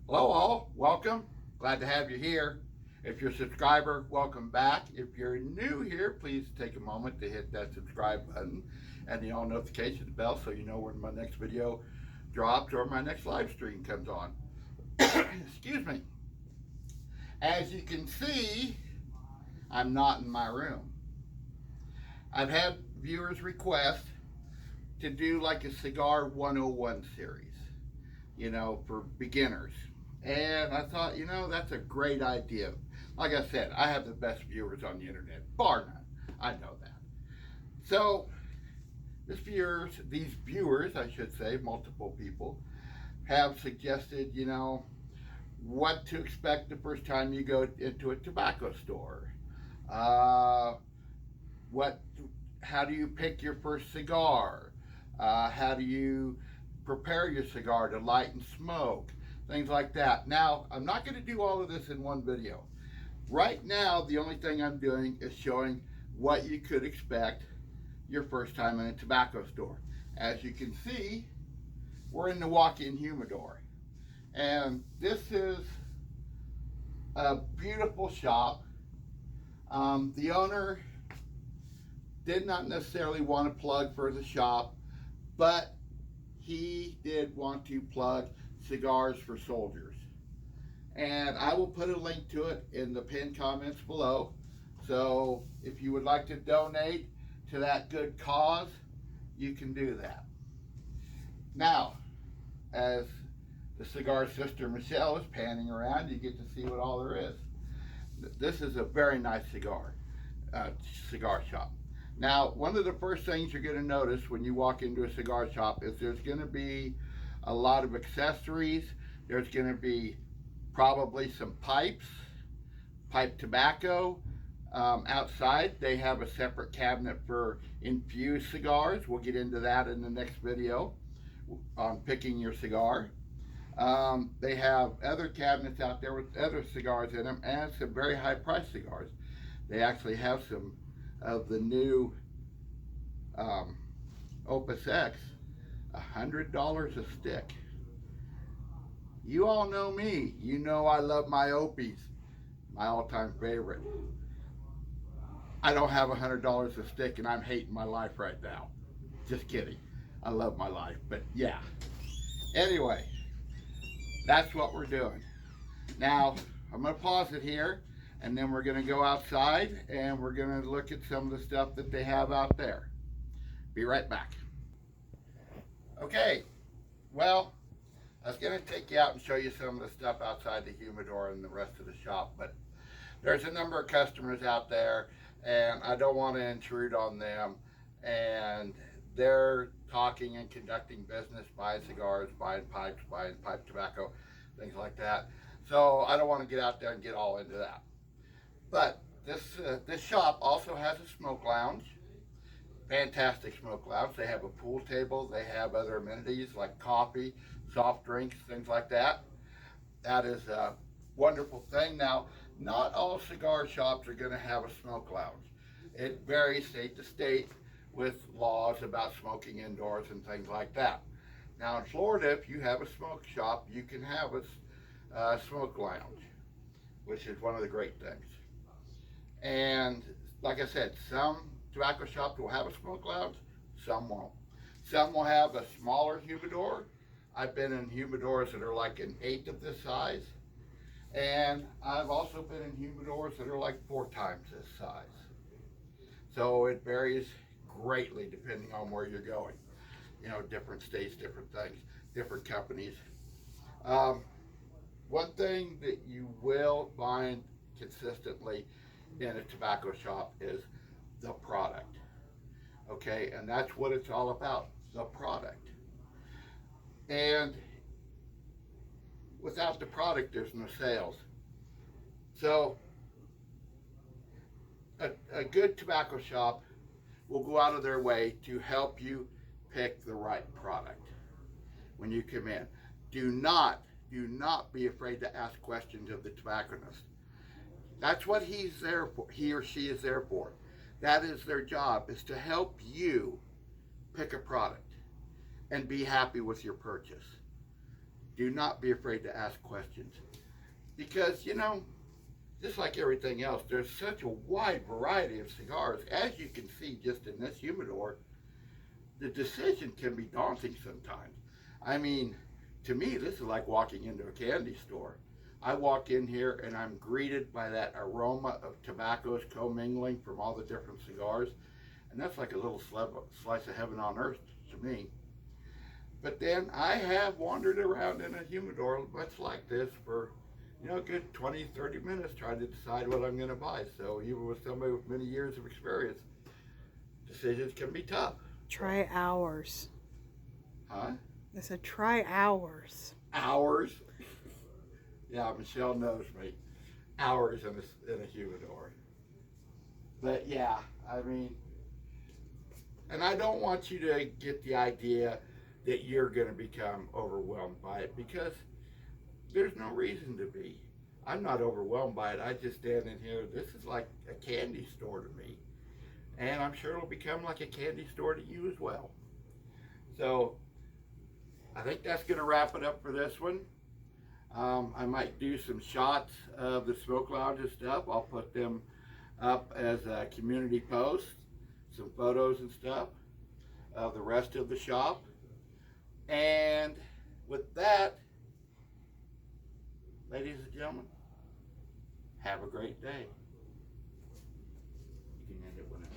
Hello all, welcome. Glad to have you here. If you're a subscriber, welcome back. If you're new here, please take a moment to hit that subscribe button and the all notification bell so you know when my next video drops or my next live stream comes on. Excuse me. As you can see, I'm not in my room. I've had viewers request to do like a Cigar 101 series, for beginners. And I thought, that's a great idea. Like I said, I have the best viewers on the internet, bar none. I know that. So, these viewers, I should say, multiple people, have suggested, what to expect the first time you go into a tobacco store. Uh, what, how do you pick your first cigar? How do you prepare your cigar to light and smoke? Things like that. Now, I'm not going to do all of this in one video. Right now, the only thing I'm doing is showing what you could expect your first time in a tobacco store. As you can see, we're in the walk-in humidor. And this is a beautiful shop. The owner did not necessarily want to plug for the shop, but he did want to plug Cigars for Soldiers. And I will put a link to it in the pinned comments below. So if you would like to donate to that good cause, you can do that. Now, as the cigar sister Michelle is panning around, you get to see what all there is. This is a very nice cigar shop. Now, one of the first things you're going to notice when you walk into a cigar shop is there's going to be a lot of accessories. There's going to be probably some pipes, pipe tobacco. Outside, they have a separate cabinet for infused cigars. We'll get into that in the next video on picking your cigar. They have other cabinets out there with other cigars in them and some very high priced cigars. They actually have some of the new Opus X, $100 a stick. You all know me. You know I love my Opies, my all-time favorite. I don't have $100 a stick and I'm hating my life right now. Just kidding. I love my life, but yeah. Anyway, that's what we're doing. Now, I'm going to pause it here, and then we're going to go outside and we're going to look at some of the stuff that they have out there. Be right back. Okay, well, I was going to take you out and show you some of the stuff outside the humidor and the rest of the shop, but there's a number of customers out there and I don't want to intrude on them, and they're talking and conducting business, buying cigars, buying pipes, buying pipe tobacco, things like that. So I don't want to get out there and get all into that. But this shop also has a smoke lounge. Fantastic smoke lounge. They have a pool table. They have other amenities like coffee, soft drinks, things like that. That is a wonderful thing. Now, not all cigar shops are going to have a smoke lounge. It varies state to state with laws about smoking indoors and things like that. Now in Florida, if you have a smoke shop, you can have a smoke lounge, which is one of the great things. And like I said, some tobacco shops will have a smoke lounge, some won't. Some will have a smaller humidor. I've been in humidors that are like an eighth of this size. And I've also been in humidors that are like 4 times this size. So it varies greatly depending on where you're going. Different states, different things, different companies. One thing that you will find consistently in a tobacco shop is the product. Okay, and that's what it's all about, the product. And without the product, there's no sales. So a good tobacco shop will go out of their way to help you pick the right product when you come in. Do not be afraid to ask questions of the tobacconist. That's what he's there for. He or she is there for. That is their job, is to help you pick a product and be happy with your purchase. do not be afraid to ask questions. Because, you know, just like everything else, there's such a wide variety of cigars. As you can see just in this humidor, the decision can be daunting sometimes. I mean, to me, this is like walking into a candy store. I walk in here and I'm greeted by that aroma of tobaccos commingling from all the different cigars. And that's like a little slice of heaven on earth to me. But then I have wandered around in a humidor much like this for, you know, a good 20, 30 minutes trying to decide what I'm going to buy. So even with somebody with many years of experience, decisions can be tough. Try hours. Huh? I said try hours. Hours? Yeah, Michelle knows me. Hours in a humidor. But yeah, I mean, and I don't want you to get the idea that you're going to become overwhelmed by it, because there's no reason to be. I'm not overwhelmed by it. I just stand in here. This is like a candy store to me. And I'm sure it'll become like a candy store to you as well. So I think that's going to wrap it up for this one. I might do some shots of the smoke lounge and stuff. I'll put them up as a community post, some photos and stuff of the rest of the shop. And with that, ladies and gentlemen, have a great day. You can end it whenever.